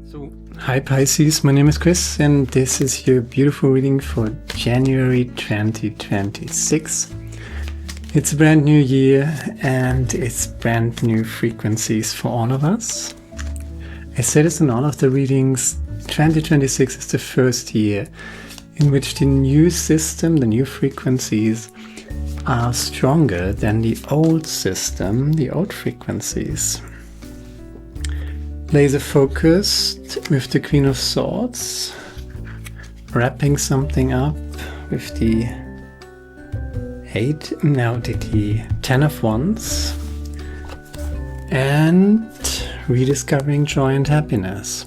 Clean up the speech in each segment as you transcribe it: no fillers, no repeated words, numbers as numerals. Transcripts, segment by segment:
So, hi Pisces, my name is Chris and this is your beautiful reading for January 2026. It's a brand new year and it's brand new frequencies for all of us. I say this in all of the readings, 2026 is the first year in which the new system, the new frequencies are stronger than the old system, the old frequencies. Laser focused with the Queen of Swords, wrapping something up with the the 10 of Wands, and rediscovering joy and happiness.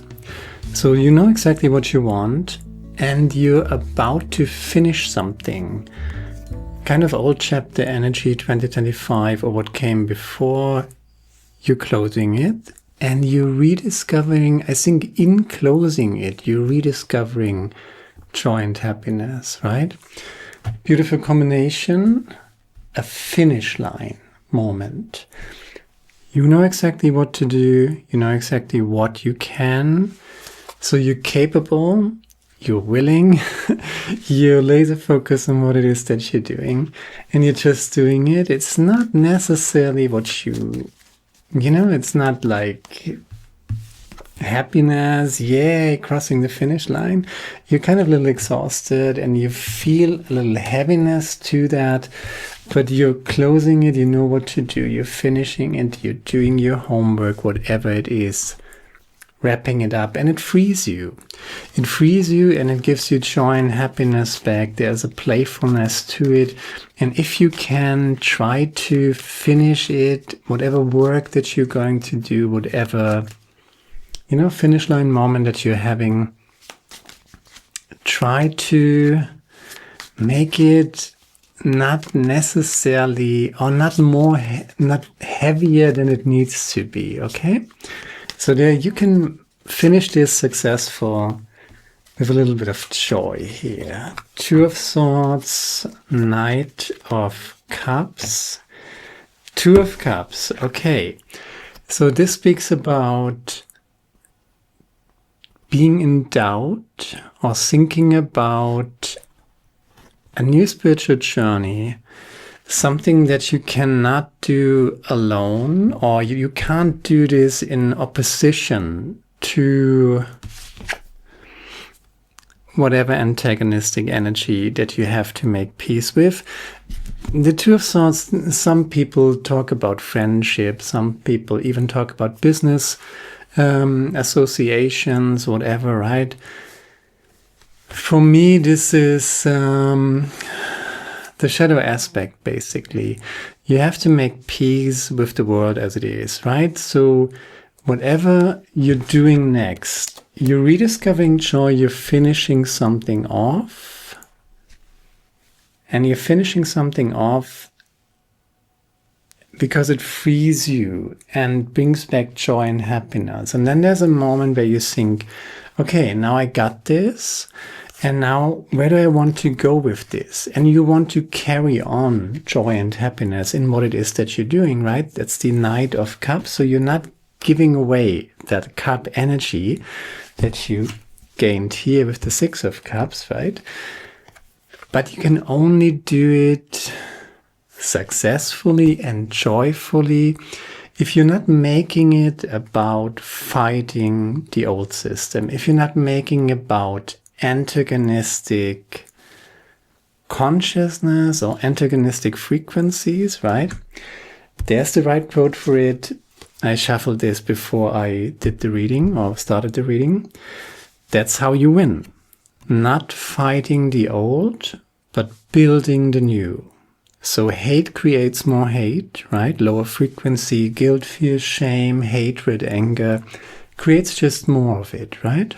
So you know exactly what you want and you're about to finish something. Kind of old chapter energy 2025 or what came before, you're closing it. And you're rediscovering, I think in closing it, you're rediscovering joy and happiness, right? Beautiful combination, a finish line moment. You know exactly what to do, you know exactly what you can. So you're capable, you're willing, you're laser focused on what it is that you're doing, and you're just doing it. It's not necessarily what it's not like happiness, yay, crossing the finish line. You're kind of a little exhausted and you feel a little heaviness to that, but you're closing it, you know what to do, you're finishing it, you're doing your homework, whatever it is, wrapping it up, and it frees you. It frees you and it gives you joy and happiness back. There's a playfulness to it. And if you can, try to finish it, whatever work that you're going to do, whatever, finish line moment that you're having, try to make it not necessarily, or not heavier than it needs to be, okay? So there you can finish this successful with a little bit of joy here. Two of Swords, Knight of Cups, Two of Cups. Okay, so this speaks about being in doubt or thinking about a new spiritual journey. Something that you cannot do alone, or you can't do this in opposition to whatever antagonistic energy that you have to make peace with. The Two of Swords, some people talk about friendship, some people even talk about business associations, whatever, right? For me, this is the shadow aspect, basically. You have to make peace with the world as it is, right? So whatever you're doing next, you're rediscovering joy, you're finishing something off, and you're finishing something off because it frees you and brings back joy and happiness. And then there's a moment where you think, okay, now I got this. And now, where do I want to go with this? And you want to carry on joy and happiness in what it is that you're doing, right? That's the Knight of Cups. So you're not giving away that cup energy that you gained here with the Six of Cups, right? But you can only do it successfully and joyfully if you're not making it about fighting the old system, if you're not making it about antagonistic consciousness or antagonistic frequencies, right? There's the right quote for it. I shuffled this before I did the reading or started the reading. That's how you win. Not fighting the old, but building the new. So hate creates more hate, right? Lower frequency, guilt, fear, shame, hatred, anger creates just more of it, right?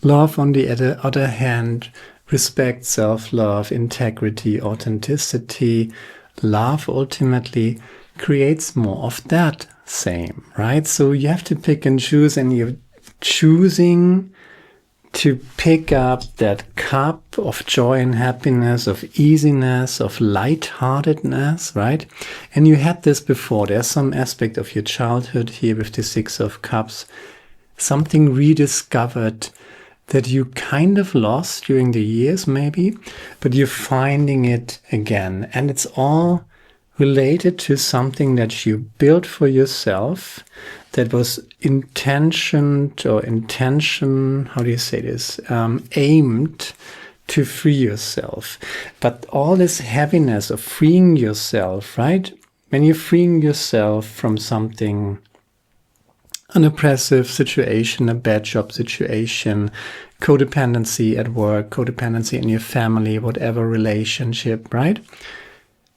Love, on the other hand, respect, self-love, integrity, authenticity. Love ultimately creates more of that same, right? So you have to pick and choose, and you're choosing to pick up that cup of joy and happiness, of easiness, of lightheartedness, right? And you had this before. There's some aspect of your childhood here with the Six of Cups something rediscovered that you kind of lost during the years maybe, but you're finding it again. And it's all related to something that you built for yourself that was aimed to free yourself. But all this heaviness of freeing yourself, right? When you're freeing yourself from something, an oppressive situation, a bad job situation, codependency at work, codependency in your family, whatever relationship, right?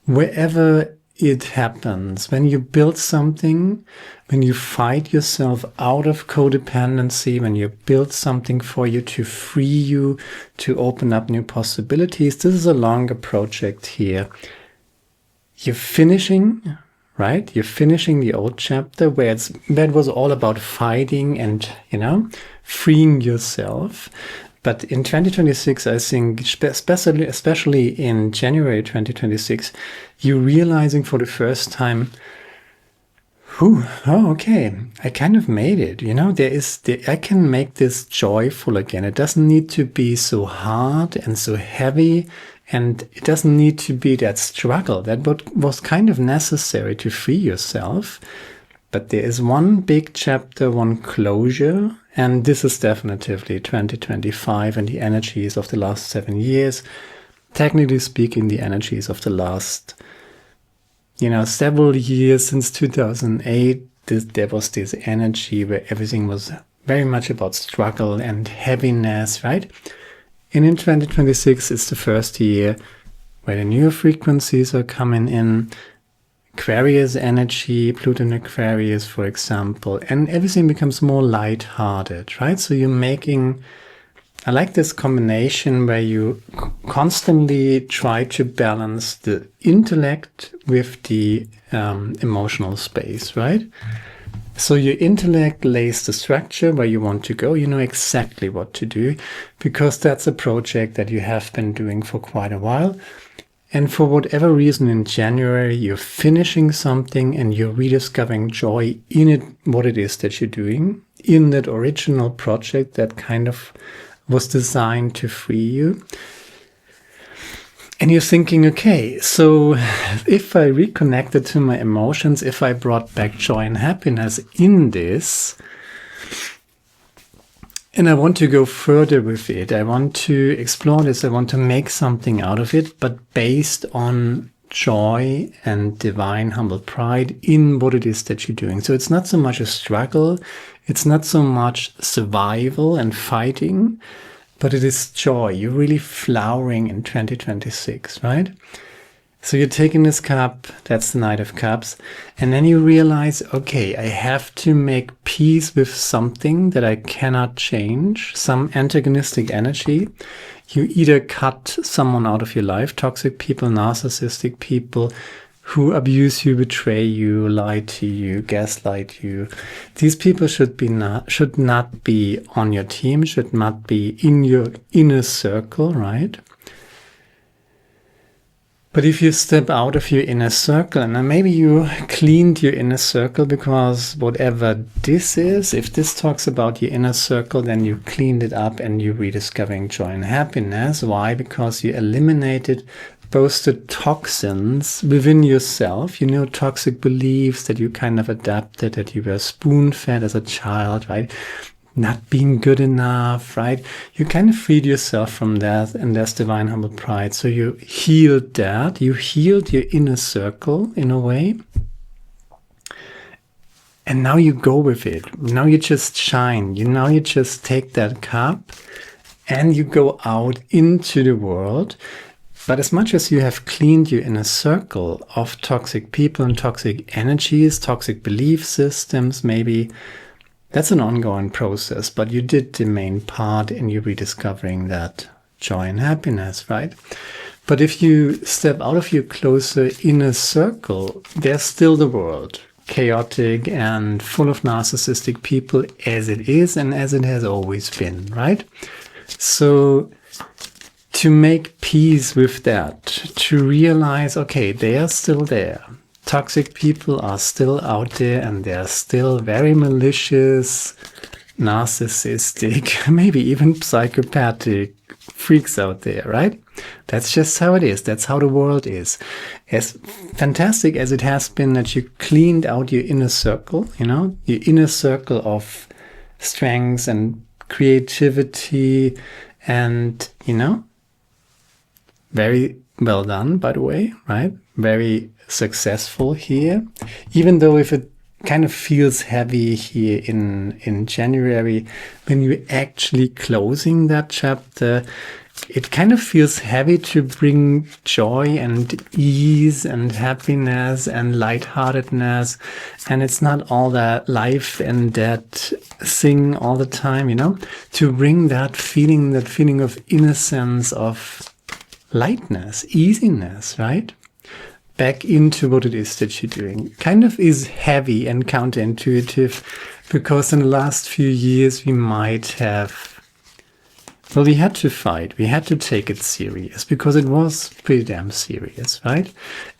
Wherever it happens, when you build something, when you fight yourself out of codependency, when you build something for you to free you, to open up new possibilities, this is a longer project here. You're finishing, right? You're finishing the old chapter where that was all about fighting and, freeing yourself. But in 2026, I think, especially in January 2026, you're realizing for the first time, okay, I kind of made it. I can make this joyful again. It doesn't need to be so hard and so heavy. And it doesn't need to be that struggle. That was kind of necessary to free yourself. But there is one big chapter, one closure. And this is definitively 2025 and the energies of the last 7 years. Technically speaking, the energies of the last, several years since 2008. There was this energy where everything was very much about struggle and heaviness, right? And in 2026, it's the first year where the new frequencies are coming in. Aquarius energy, Pluto in Aquarius, for example, and everything becomes more light-hearted, right? So you're making, I like this combination where you constantly try to balance the intellect with the emotional space, right? So your intellect lays the structure where you want to go. You know exactly what to do because that's a project that you have been doing for quite a while. And for whatever reason in January, you're finishing something and you're rediscovering joy in it, what it is that you're doing in that original project that kind of was designed to free you. And you're thinking, okay, so if I reconnected to my emotions, if I brought back joy and happiness in this, and I want to go further with it, I want to explore this, I want to make something out of it, but based on joy and divine humble pride in what it is that you're doing. So it's not so much a struggle, it's not so much survival and fighting, but it is joy. You're really flowering in 2026, right? So you're taking this cup, that's the Knight of Cups, and then you realize, okay, I have to make peace with something that I cannot change, some antagonistic energy. You either cut someone out of your life, toxic people, narcissistic people, who abuse you, betray you, lie to you, gaslight you. These people should not be on your team, should not be in your inner circle, right? But if you step out of your inner circle, and maybe you cleaned your inner circle because whatever this is, if this talks about your inner circle, then you cleaned it up and you're rediscovering joy and happiness. Why? Because you eliminated both the toxins within yourself, toxic beliefs that you kind of adapted, that you were spoon-fed as a child, right? Not being good enough, right? You kind of freed yourself from that, and there's divine humble pride. So you healed that. You healed your inner circle in a way. And now you go with it. Now you just shine. Now you just take that cup and you go out into the world. But as much as you have cleaned your inner circle of toxic people and toxic energies, toxic belief systems, maybe, that's an ongoing process, but you did the main part in you rediscovering that joy and happiness, right? But if you step out of your closer inner circle, there's still the world, chaotic and full of narcissistic people as it is and as it has always been, right? So to make peace with that, to realize, okay, they are still there. Toxic people are still out there and they're still very malicious, narcissistic, maybe even psychopathic freaks out there, right? That's just how it is. That's how the world is. As fantastic as it has been that you cleaned out your inner circle, your inner circle of strengths and creativity and, very well done, by the way, right? Very successful here. Even though if it kind of feels heavy here in January, when you're actually closing that chapter, it kind of feels heavy to bring joy and ease and happiness and lightheartedness. And it's not all that life and that thing all the time, to bring that feeling of innocence, of lightness, easiness, right? Back into what it is that you're doing. Kind of is heavy and counterintuitive because in the last few years we might have, we had to fight. We had to take it serious because it was pretty damn serious, right?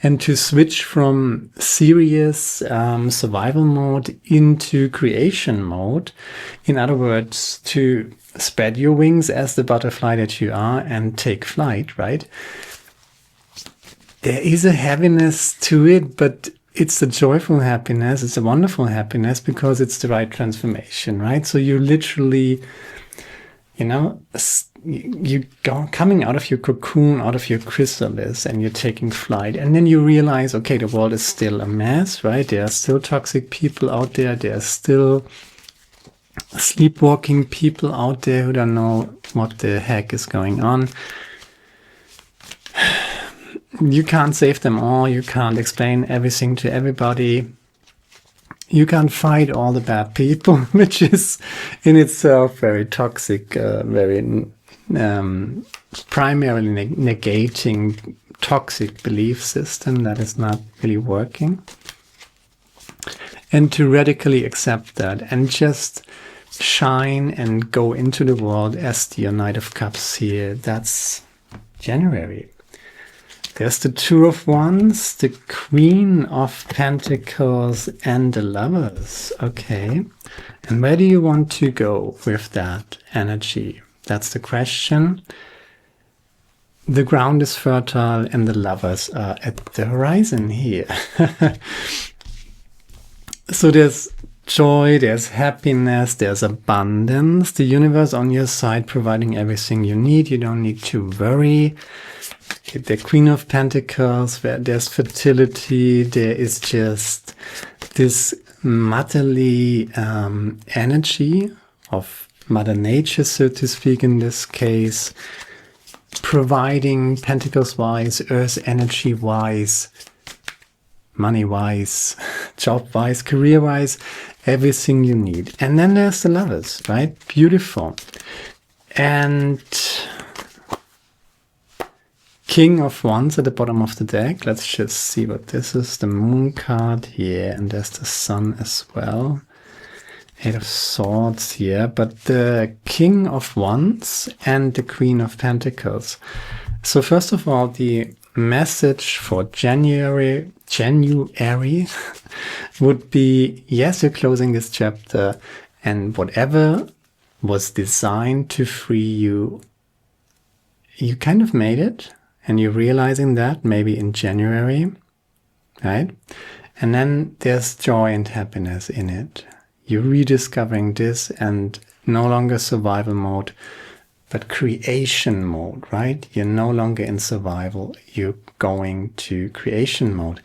And to switch from serious survival mode into creation mode, in other words, to spread your wings as the butterfly that you are and take flight, right? There is a heaviness to it, but it's a joyful happiness. It's a wonderful happiness because it's the right transformation, right? So you literally, you go coming out of your cocoon, out of your chrysalis, and you're taking flight. And then you realize, okay, the world is still a mess, right? There are still toxic people out there. There are still sleepwalking people out there who don't know what the heck is going on. You can't save them all. You can't explain everything to everybody. You can't fight all the bad people, which is in itself very toxic, very primarily negating toxic belief system that is not really working. And to radically accept that and just shine and go into the world as the Knight of Cups here. That's January. There's the Two of Wands, the Queen of Pentacles, and the Lovers. Okay. And where do you want to go with that energy? That's the question. The ground is fertile and the lovers are at the horizon here. So there's joy, there's happiness, there's abundance. The universe on your side providing everything you need. You don't need to worry. The Queen of Pentacles, where there's fertility, there is just this motherly energy of Mother Nature, so to speak, in this case, providing Pentacles-wise, Earth energy-wise, money-wise, job-wise, career-wise, everything you need. And then there's the Lovers, right? Beautiful. And King of Wands at the bottom of the deck. Let's just see what this is. The Moon card here, and there's the Sun as well. Eight of Swords here, but the King of Wands and the Queen of Pentacles. So first of all, the message for January would be, yes, you're closing this chapter, and whatever was designed to free you, you kind of made it. And you're realizing that maybe in January, right? And then there's joy and happiness in it. You're rediscovering this and no longer survival mode, but creation mode, right? You're no longer in survival. You're going to creation mode.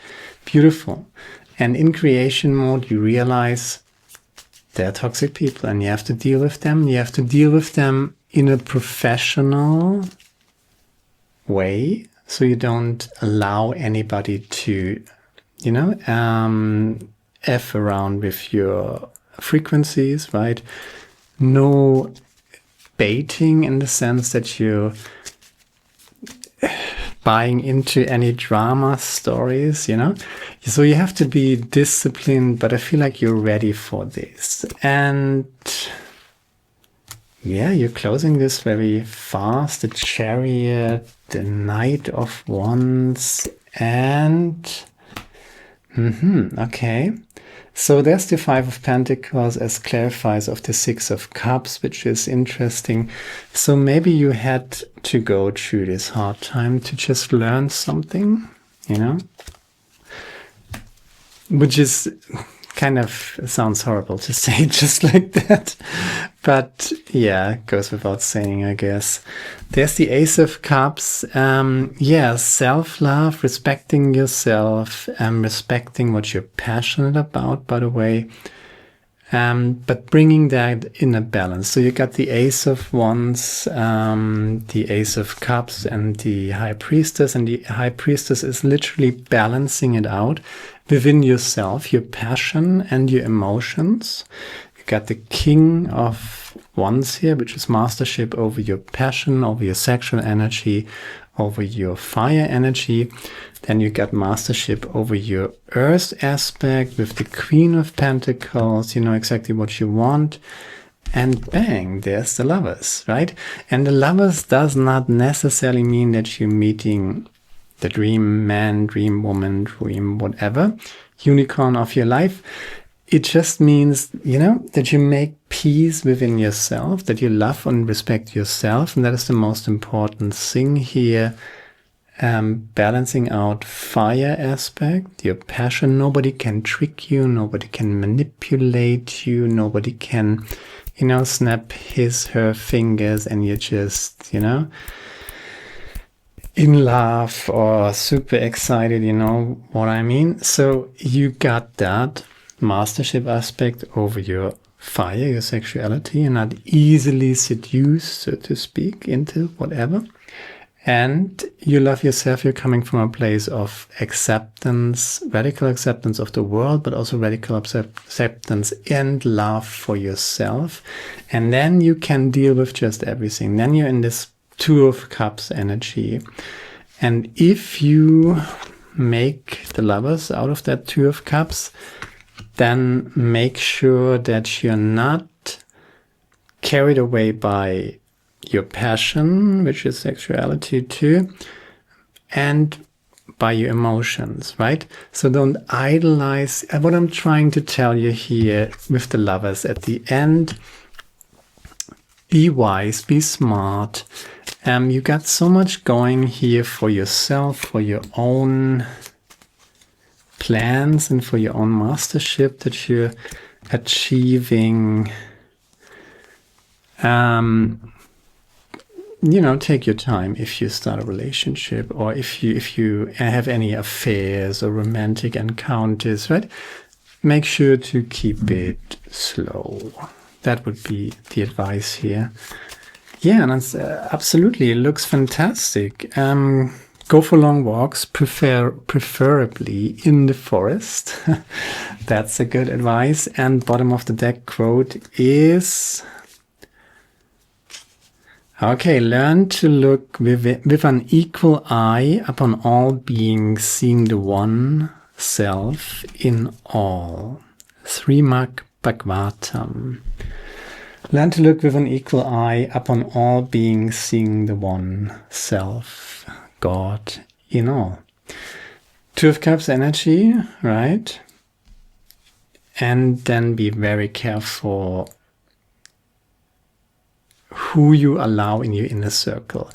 Beautiful. And in creation mode, you realize they're toxic people and you have to deal with them. You have to deal with them in a professional way, so you don't allow anybody to, F around with your frequencies, right? No baiting in the sense that you're buying into any drama stories, So you have to be disciplined, but I feel like you're ready for this. And yeah, you're closing this very fast. The Chariot, the Knight of Wands, and okay. So there's the Five of Pentacles as clarifiers of the Six of Cups, which is interesting. So maybe you had to go through this hard time to just learn something, you know? Which is kind of sounds horrible to say just like that. But yeah, it goes without saying, I guess. There's the Ace of Cups. Yeah, self-love, respecting yourself, respecting what you're passionate about, by the way. But bringing that in a balance. So you got the Ace of Wands, the Ace of Cups, and the High Priestess. And the High Priestess is literally balancing it out within yourself, your passion and your emotions. You got the King of Wands here, which is mastership over your passion, over your sexual energy, over your fire energy. Then you got mastership over your earth aspect with the Queen of Pentacles. You know exactly what you want. And bang, there's the Lovers, right? And the Lovers does not necessarily mean that you're meeting the dream man, dream woman, dream whatever, unicorn of your life. It just means, you know, that you make peace within yourself, that you love and respect yourself. And that is the most important thing here. Balancing out fire aspect, your passion. Nobody can trick you. Nobody can manipulate you. Nobody can, you know, snap his, her fingers and you're just, you know, in love or super excited, you know what I mean? So you got that mastership aspect over your fire, your sexuality. You're not easily seduced, so to speak, into whatever. And you love yourself. You're coming from a place of acceptance, radical acceptance of the world, but also radical acceptance and love for yourself. And then you can deal with just everything. Then you're in this Two of Cups energy. And if you make the Lovers out of that Two of Cups, then make sure that you're not carried away by your passion, which is sexuality too, and by your emotions, right? So don't idolize. What I'm trying to tell you here with the Lovers at the end, be wise, be smart. You got so much going here for yourself, for your own plans and for your own mastership that you're achieving. You know, take your time if you start a relationship or if you have any affairs or romantic encounters, right? Make sure to keep it slow. That would be the advice here. Yeah, and it's, absolutely, it looks fantastic. Go for long walks, preferably in the forest. That's a good advice. And bottom of the deck quote is, okay, learn to look with an equal eye upon all beings, seeing the one self in all. Srimad Bhagavatam. Learn to look with an equal eye upon all beings, seeing the one self, God, in all. Two of Cups energy, right? And then be very careful who you allow in your inner circle.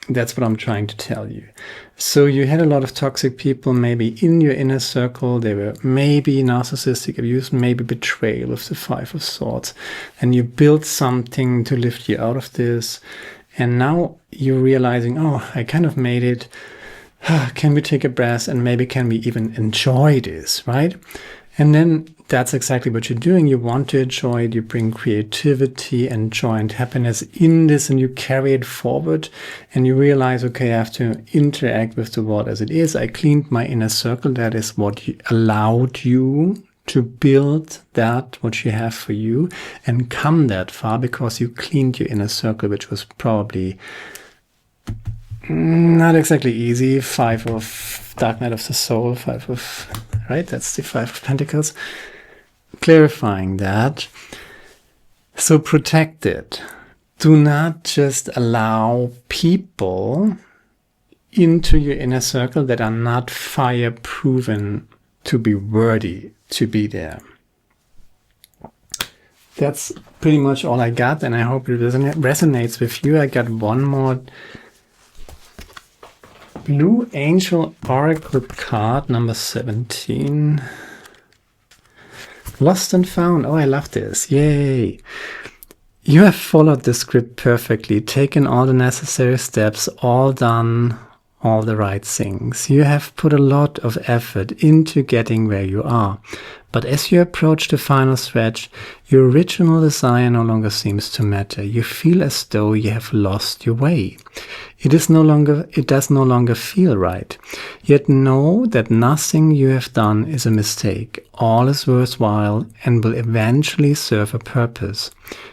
That's what I'm trying to tell you. So you had a lot of toxic people maybe in your inner circle. They were maybe narcissistic abuse, maybe betrayal with the Five of Swords. And you built something to lift you out of this. And now you're realizing, oh, I kind of made it. Can we take a breath and maybe can we even enjoy this, right? And then that's exactly what you're doing. You want to enjoy it. You bring creativity and joy and happiness in this and you carry it forward. And you realize, okay, I have to interact with the world as it is. I cleaned my inner circle. That is what allowed you to build that, what you have for you, and come that far because you cleaned your inner circle, which was probably not exactly easy. Five of Dark Night of the Soul, Five of, right? That's the Five of Pentacles. Clarifying that. So protect it. Do not just allow people into your inner circle that are not fire-proven to be worthy to be there. That's pretty much all I got, and I hope it resonates with you. I got one more Blue Angel Oracle card, number 17. Lost and found. Oh, I love this. Yay. You have followed the script perfectly, taken all the necessary steps, all done all the right things. You have put a lot of effort into getting where you are. But as you approach the final stretch, your original desire no longer seems to matter. You feel as though you have lost your way. It does no longer feel right. Yet know that nothing you have done is a mistake. All is worthwhile and will eventually serve a purpose.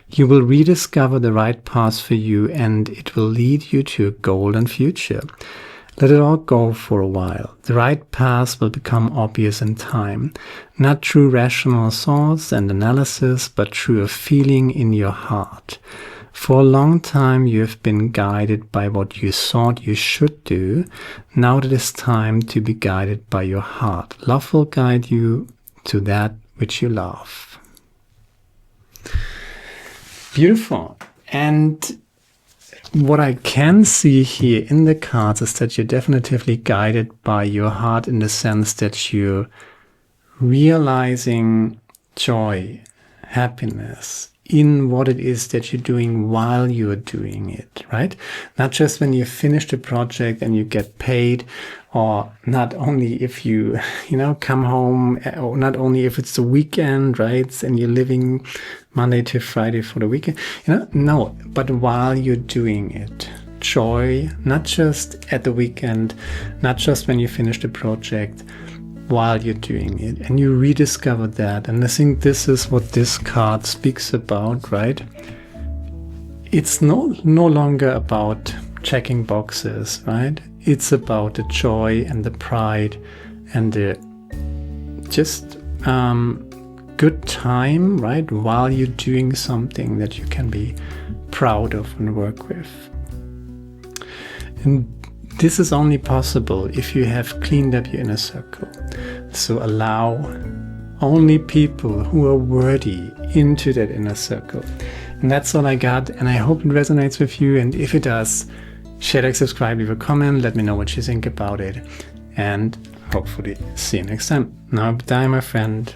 You will rediscover the right path for you, and it will lead you to a golden future. Let it all go for a while. The right path will become obvious in time, not through rational thoughts and analysis, but through a feeling in your heart. For a long time you have been guided by what you thought you should do. Now it is time to be guided by your heart. Love will guide you to that which you love. Beautiful. And what I can see here in the cards is that you're definitively guided by your heart, in the sense that you're realizing joy, happiness in what it is that you're doing while you're doing it, right? Not just when you finish the project and you get paid, or not only if you, come home, or not only if it's the weekend, right? And you're living Monday to Friday for the weekend, no, but while you're doing it. Joy, not just at the weekend, not just when you finish the project, while you're doing it, and you rediscover that. And I think this is what this card speaks about, right? It's no longer about checking boxes, right? It's about the joy and the pride and the just good time, right? While you're doing something that you can be proud of and work with. And this is only possible if you have cleaned up your inner circle. So allow only people who are worthy into that inner circle. And that's all I got, and I hope it resonates with you. And if it does, share, like, subscribe, leave a comment, let me know what you think about it. And hopefully see you next time. Now, bye, my friend.